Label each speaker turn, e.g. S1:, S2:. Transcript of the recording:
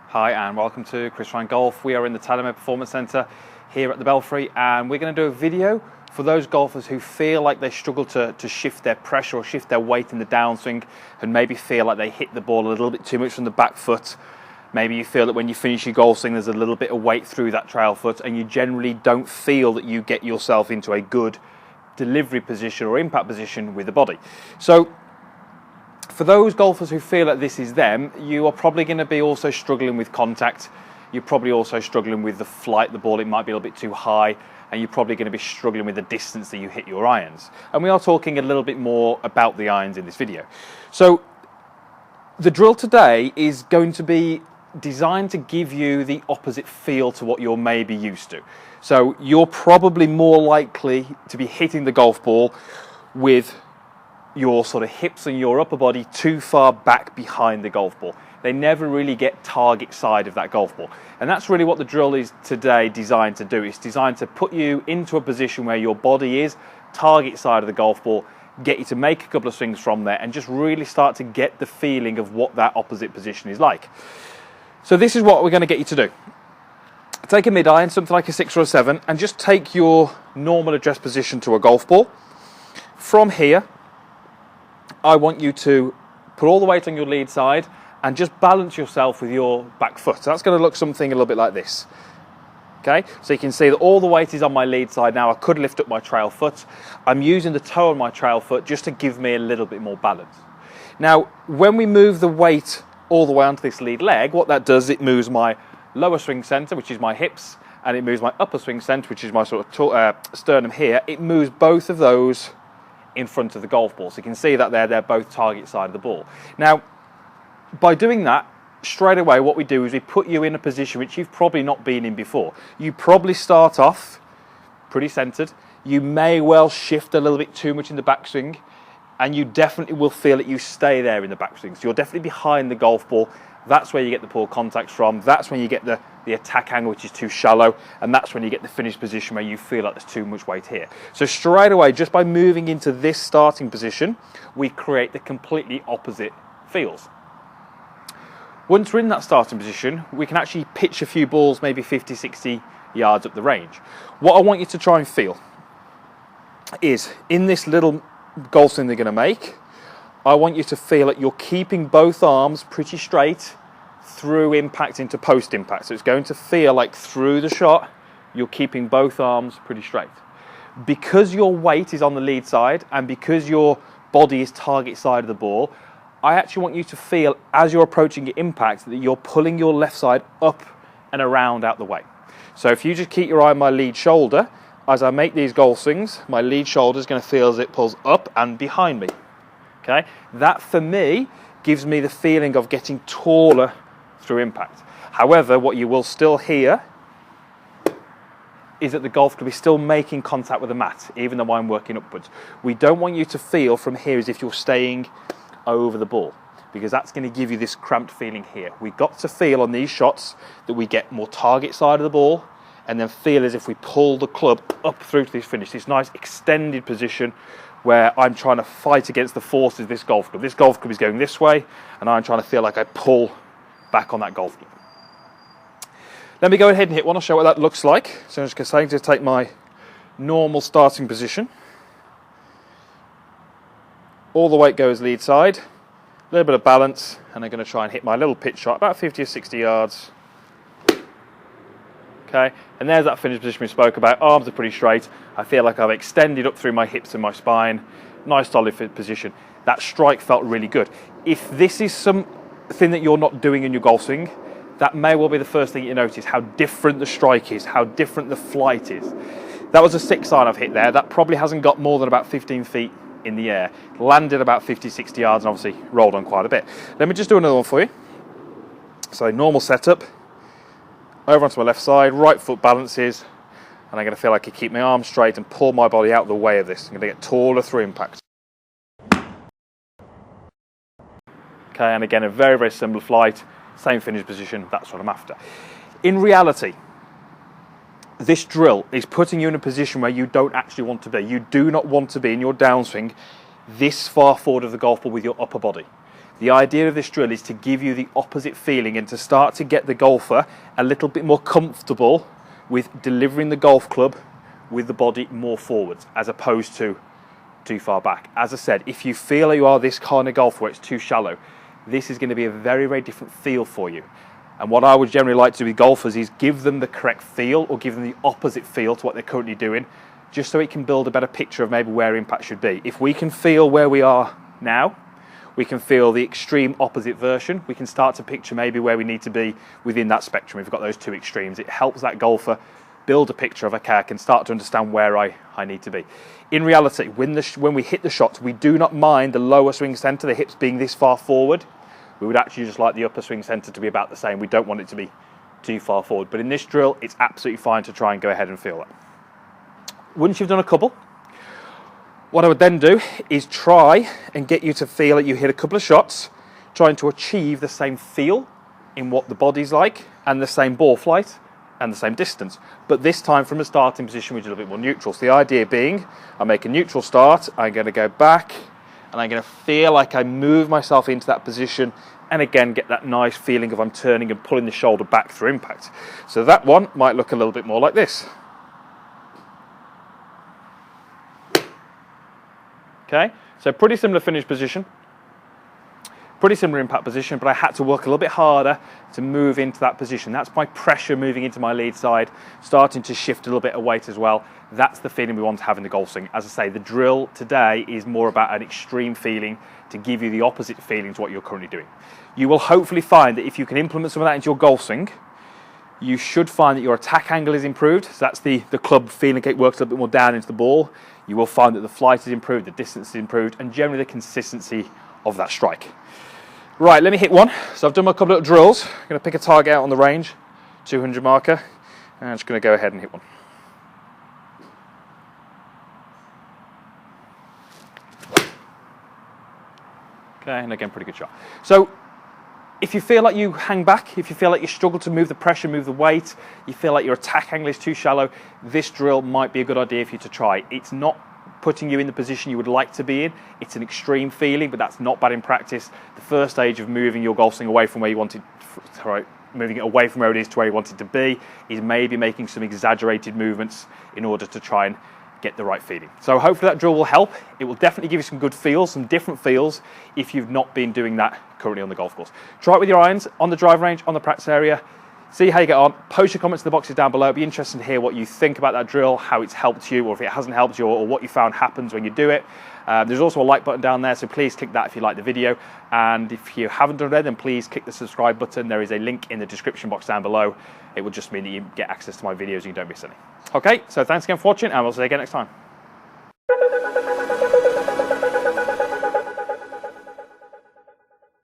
S1: Hi and welcome to Chris Ryan Golf. We are in the Telemed Performance Centre here at the Belfry, and we're going to do a video for those golfers who feel like they struggle to shift their pressure or shift their weight in the downswing, and maybe feel like they hit the ball a little bit too much from the back foot. Maybe you feel that when you finish your golf swing there's a little bit of weight through that trail foot, and you generally don't feel that you get yourself into a good delivery position or impact position with the body. So for those golfers who feel that this is them, you are probably going to be also struggling with contact. You're probably also struggling with the flight of the ball. It might be a little bit too high, and you're probably going to be struggling with the distance that you hit your irons. And we are talking a little bit more about the irons in this video. So the drill today is going to be designed to give you the opposite feel to what you're maybe used to. So you're probably more likely to be hitting the golf ball with your sort of hips and your upper body too far back behind the golf ball. They never really get target side of that golf ball. And that's really what the drill is today designed to do. It's designed to put you into a position where your body is target side of the golf ball, get you to make a couple of swings from there, and just really start to get the feeling of what that opposite position is like. So this is what we're going to get you to do. Take a mid-iron, something like a 6 or a 7, and just take your normal address position to a golf ball. From here, I want you to put all the weight on your lead side and just balance yourself with your back foot. So that's going to look something a little bit like this. Okay, so you can see that all the weight is on my lead side now. I could lift up my trail foot. I'm using the toe on my trail foot just to give me a little bit more balance. Now, when we move the weight all the way onto this lead leg, what that does, it moves my lower swing center, which is my hips, and it moves my upper swing center, which is my sort of sternum here. It moves both of those in front of the golf ball. So you can see that they're both target side of the ball. Now, by doing that, straight away what we do is we put you in a position which you've probably not been in before. You probably start off pretty centered. You may well shift a little bit too much in the backswing, and you definitely will feel that you stay there in the backswing. So you're definitely behind the golf ball. That's where you get the poor contacts from. That's when you get the attack angle, which is too shallow, and that's when you get the finish position where you feel like there's too much weight here. So straight away, just by moving into this starting position, we create the completely opposite feels. Once we're in that starting position, we can actually pitch a few balls, maybe 50, 60 yards up the range. What I want you to try and feel is, in this little golf swing they're going to make, I want you to feel that you're keeping both arms pretty straight through impact into post impact. So it's going to feel like through the shot, you're keeping both arms pretty straight. Because your weight is on the lead side and because your body is target side of the ball, I actually want you to feel, as you're approaching your impact, that you're pulling your left side up and around out the way. So if you just keep your eye on my lead shoulder, as I make these golf swings, my lead shoulder is going to feel as it pulls up and behind me. Okay, that for me gives me the feeling of getting taller through impact. However, what you will still hear is that the golf could be still making contact with the mat, even though I'm working upwards. We don't want you to feel from here as if you're staying over the ball, because that's going to give you this cramped feeling here. We've got to feel on these shots that we get more target side of the ball, and then feel as if we pull the club up through to this finish, this nice extended position where I'm trying to fight against the forces of this golf club. This golf club is going this way, and I'm trying to feel like I pull back on that golf club. Let me go ahead and hit one. I'll show what that looks like. So I'm just going to take my normal starting position. All the weight goes lead side, a little bit of balance, and I'm going to try and hit my little pitch shot, about 50 or 60 yards. Okay, and there's that finish position we spoke about. Arms are pretty straight. I feel like I've extended up through my hips and my spine. Nice solid position. That strike felt really good. If this is something that you're not doing in your golf swing, that may well be the first thing you notice, how different the strike is, how different the flight is. That was a 6 iron I've hit there. That probably hasn't got more than about 15 feet in the air. Landed about 50, 60 yards and obviously rolled on quite a bit. Let me just do another one for you. So normal setup. Over onto my left side, right foot balances, and I'm going to feel like I keep my arms straight and pull my body out of the way of this. I'm going to get taller through impact. Okay, and again, a very, very similar flight, same finish position, that's what I'm after. In reality, this drill is putting you in a position where you don't actually want to be. You do not want to be in your downswing this far forward of the golf ball with your upper body. The idea of this drill is to give you the opposite feeling and to start to get the golfer a little bit more comfortable with delivering the golf club with the body more forwards as opposed to too far back. As I said, if you feel like you are this kind of golfer where it's too shallow, this is going to be a very, very different feel for you. And what I would generally like to do with golfers is give them the correct feel or give them the opposite feel to what they're currently doing, just so it can build a better picture of maybe where impact should be. If we can feel where we are now, we can feel the extreme opposite version, we can start to picture maybe where we need to be within that spectrum. We've got those two extremes. It helps that golfer build a picture of, okay, I can start to understand where I need to be. In reality, when we hit the shots, we do not mind the lower swing centre, the hips being this far forward. We would actually just like the upper swing centre to be about the same. We don't want it to be too far forward. But in this drill, it's absolutely fine to try and go ahead and feel that. Once you've done a couple, what I would then do is try and get you to feel that you hit a couple of shots, trying to achieve the same feel in what the body's like and the same ball flight and the same distance, but this time from a starting position which is a little bit more neutral. So the idea being, I make a neutral start, I'm going to go back and I'm going to feel like I move myself into that position and again get that nice feeling of I'm turning and pulling the shoulder back through impact. So that one might look a little bit more like this. Okay, so pretty similar finish position, pretty similar impact position, but I had to work a little bit harder to move into that position. That's my pressure moving into my lead side, starting to shift a little bit of weight as well. That's the feeling we want to have in the golf swing. As I say, the drill today is more about an extreme feeling to give you the opposite feeling to what you're currently doing. You will hopefully find that if you can implement some of that into your golf swing, you should find that your attack angle is improved. So that's the club feeling it works a little bit more down into the ball. You will find that the flight is improved, the distance is improved, and generally the consistency of that strike. Right, let me hit one. So I've done my couple of drills. I'm going to pick a target out on the range, 200 marker, and I'm just going to go ahead and hit one. Okay, and again, pretty good shot. So if you feel like you hang back, if you feel like you struggle to move the pressure, move the weight, you feel like your attack angle is too shallow, this drill might be a good idea for you to try. It's not putting you in the position you would like to be in. It's an extreme feeling, but that's not bad in practice. The first stage of moving your golf swing away from where you want it, moving it away from where it is to where you want it to be, is maybe making some exaggerated movements in order to try and get the right feeling. So hopefully that drill will help. It will definitely give you some good feels, some different feels, if you've not been doing that currently on the golf course. Try it with your irons, on the drive range, on the practice area. See how you get on. Post your comments in the boxes down below. It'd be interesting to hear what you think about that drill, how it's helped you, or if it hasn't helped you, or what you found happens when you do it. There's also a like button down there, so please click that if you like the video. And if you haven't done it, then please click the subscribe button. There is a link in the description box down below. It will just mean that you get access to my videos and you don't miss any. Okay, so thanks again for watching, and we'll see you again next time.